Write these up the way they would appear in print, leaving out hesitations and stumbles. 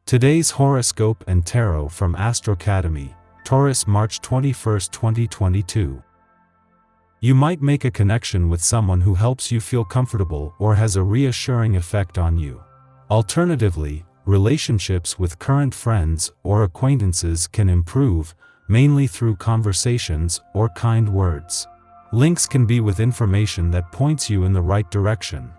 Today's horoscope and tarot from Astro Academy, Taurus, March 21, 2022. You might make a connection with someone who helps you feel comfortable or has a reassuring effect on you. Alternatively, relationships with current friends or acquaintances can improve, mainly through conversations or kind words. Links can be with information that points you in the right direction.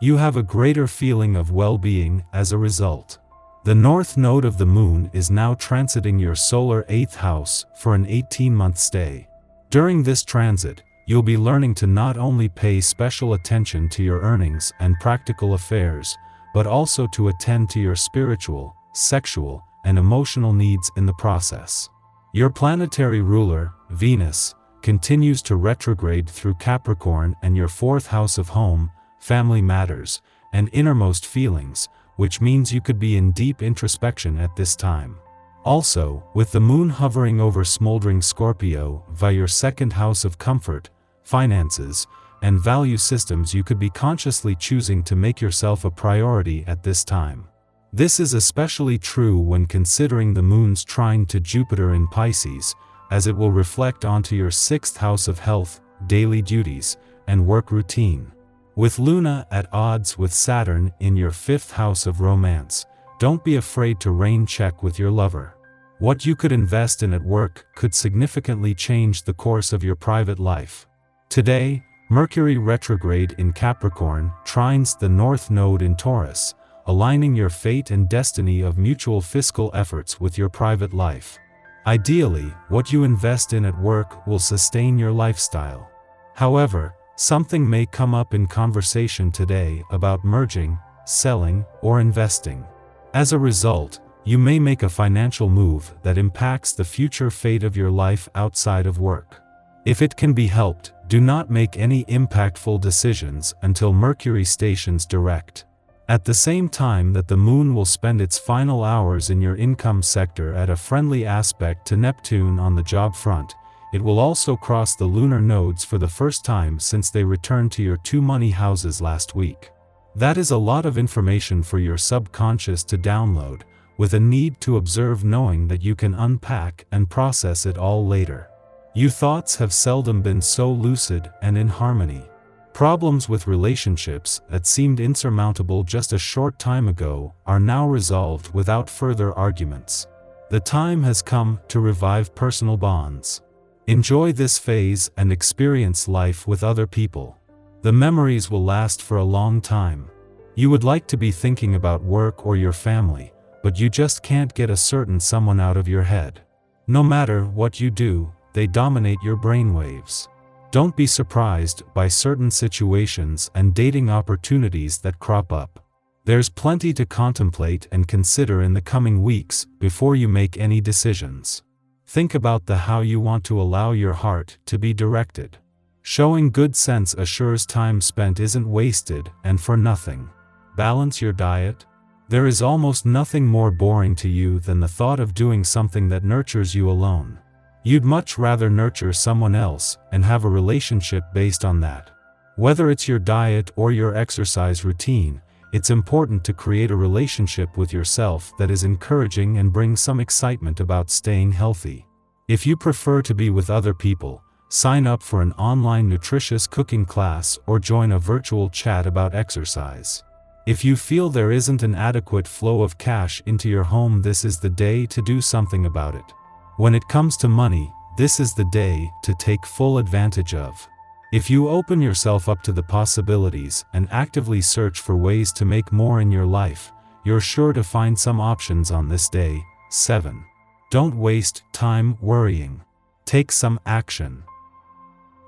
You have a greater feeling of well-being as a result. The north node of the moon is now transiting your solar 8th house for an 18-month stay. During this transit, you'll be learning to not only pay special attention to your earnings and practical affairs, but also to attend to your spiritual, sexual, and emotional needs in the process. Your planetary ruler, Venus, continues to retrograde through Capricorn and your 4th house of home, family matters, and innermost feelings, which means you could be in deep introspection at this time. Also, with the moon hovering over smoldering Scorpio via your 2nd house of comfort, finances, and value systems, you could be consciously choosing to make yourself a priority at this time. This is especially true when considering the moon's trine to Jupiter in Pisces, as it will reflect onto your 6th house of health, daily duties, and work routine. With Luna at odds with Saturn in your 5th house of romance, don't be afraid to rain check with your lover. What you could invest in at work could significantly change the course of your private life. Today, Mercury retrograde in Capricorn trines the north node in Taurus, aligning your fate and destiny of mutual fiscal efforts with your private life. Ideally, what you invest in at work will sustain your lifestyle. However, something may come up in conversation today about merging, selling, or investing. As a result, you may make a financial move that impacts the future fate of your life outside of work. If it can be helped, do not make any impactful decisions until Mercury stations direct. At the same time that the moon will spend its final hours in your income sector at a friendly aspect to Neptune on the job front, it will also cross the lunar nodes for the first time since they returned to your 2 money houses last week. That is a lot of information for your subconscious to download, with a need to observe, knowing that you can unpack and process it all later. Your thoughts have seldom been so lucid and in harmony. Problems with relationships that seemed insurmountable just a short time ago are now resolved without further arguments. The time has come to revive personal bonds. Enjoy this phase and experience life with other people. The memories will last for a long time. You would like to be thinking about work or your family, but you just can't get a certain someone out of your head. No matter what you do, they dominate your brainwaves. Don't be surprised by certain situations and dating opportunities that crop up. There's plenty to contemplate and consider in the coming weeks before you make any decisions. Think about how you want to allow your heart to be directed. Showing good sense assures time spent isn't wasted and for nothing. Balance your diet. There is almost nothing more boring to you than the thought of doing something that nurtures you alone. You'd much rather nurture someone else and have a relationship based on that. Whether it's your diet or your exercise routine, it's important to create a relationship with yourself that is encouraging and brings some excitement about staying healthy. If you prefer to be with other people, sign up for an online nutritious cooking class or join a virtual chat about exercise. If you feel there isn't an adequate flow of cash into your home, this is the day to do something about it. When it comes to money, this is the day to take full advantage of. If you open yourself up to the possibilities and actively search for ways to make more in your life, you're sure to find some options on this day. 7. Don't waste time worrying. Take some action.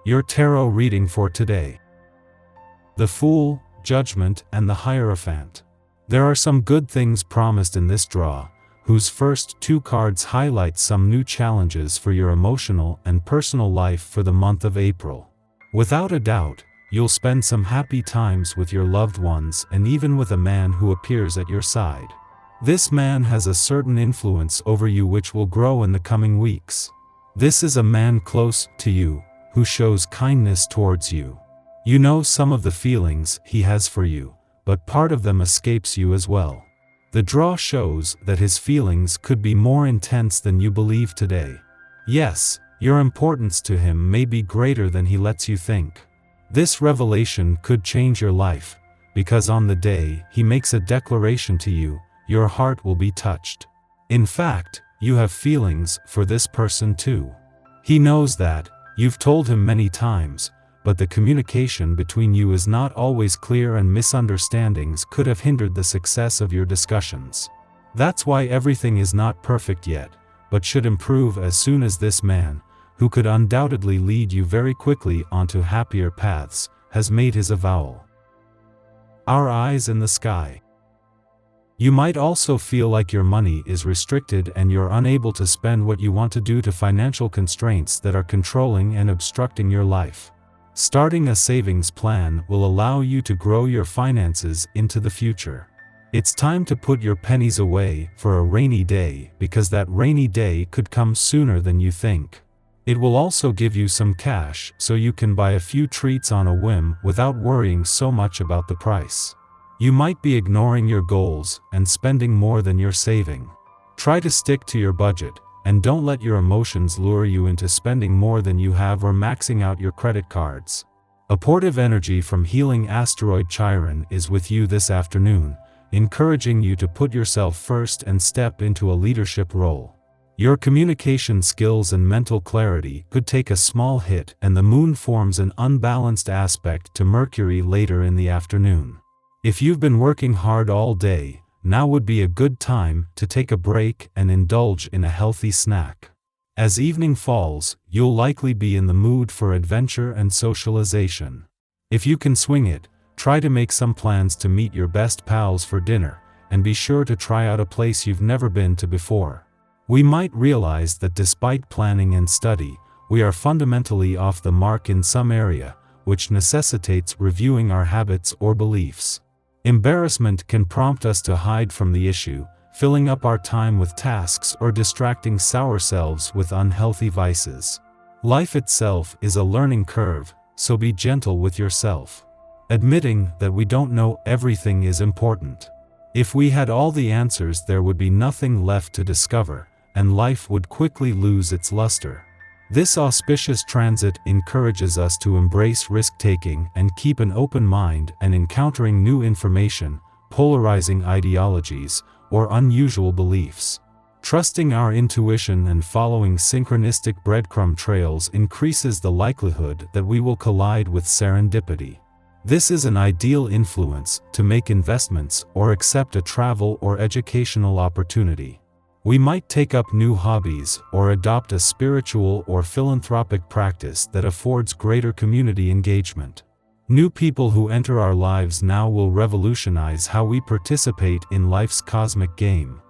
Your tarot reading for today: the Fool, Judgment, and the Hierophant. There are some good things promised in this draw, whose first 2 cards highlight some new challenges for your emotional and personal life for the month of April. Without a doubt, you'll spend some happy times with your loved ones and even with a man who appears at your side. This man has a certain influence over you which will grow in the coming weeks. This is a man close to you, who shows kindness towards you. You know some of the feelings he has for you, but part of them escapes you as well. The draw shows that his feelings could be more intense than you believe today. Yes, your importance to him may be greater than he lets you think. This revelation could change your life, because on the day he makes a declaration to you, your heart will be touched. In fact, you have feelings for this person too. He knows that, you've told him many times, but the communication between you is not always clear and misunderstandings could have hindered the success of your discussions. That's why everything is not perfect yet, but should improve as soon as this man, who could undoubtedly lead you very quickly onto happier paths, has made his avowal. Our eyes in the sky. You might also feel like your money is restricted and you're unable to spend what you want to due to financial constraints that are controlling and obstructing your life. Starting a savings plan will allow you to grow your finances into the future. It's time to put your pennies away for a rainy day, because that rainy day could come sooner than you think. It will also give you some cash so you can buy a few treats on a whim without worrying so much about the price. You might be ignoring your goals and spending more than you're saving. Try to stick to your budget, and don't let your emotions lure you into spending more than you have or maxing out your credit cards. Abortive energy from healing asteroid Chiron is with you this afternoon, encouraging you to put yourself first and step into a leadership role. Your communication skills and mental clarity could take a small hit, and the moon forms an unbalanced aspect to Mercury later in the afternoon. If you've been working hard all day, now would be a good time to take a break and indulge in a healthy snack. As evening falls, you'll likely be in the mood for adventure and socialization. If you can swing it, try to make some plans to meet your best pals for dinner, and be sure to try out a place you've never been to before. We might realize that despite planning and study, we are fundamentally off the mark in some area, which necessitates reviewing our habits or beliefs. Embarrassment can prompt us to hide from the issue, filling up our time with tasks or distracting ourselves with unhealthy vices. Life itself is a learning curve, so be gentle with yourself. Admitting that we don't know everything is important. If we had all the answers, there would be nothing left to discover, and life would quickly lose its luster. This auspicious transit encourages us to embrace risk-taking and keep an open mind and encountering new information, polarizing ideologies, or unusual beliefs. Trusting our intuition and following synchronistic breadcrumb trails increases the likelihood that we will collide with serendipity. This is an ideal influence to make investments or accept a travel or educational opportunity. We might take up new hobbies or adopt a spiritual or philanthropic practice that affords greater community engagement. New people who enter our lives now will revolutionize how we participate in life's cosmic game.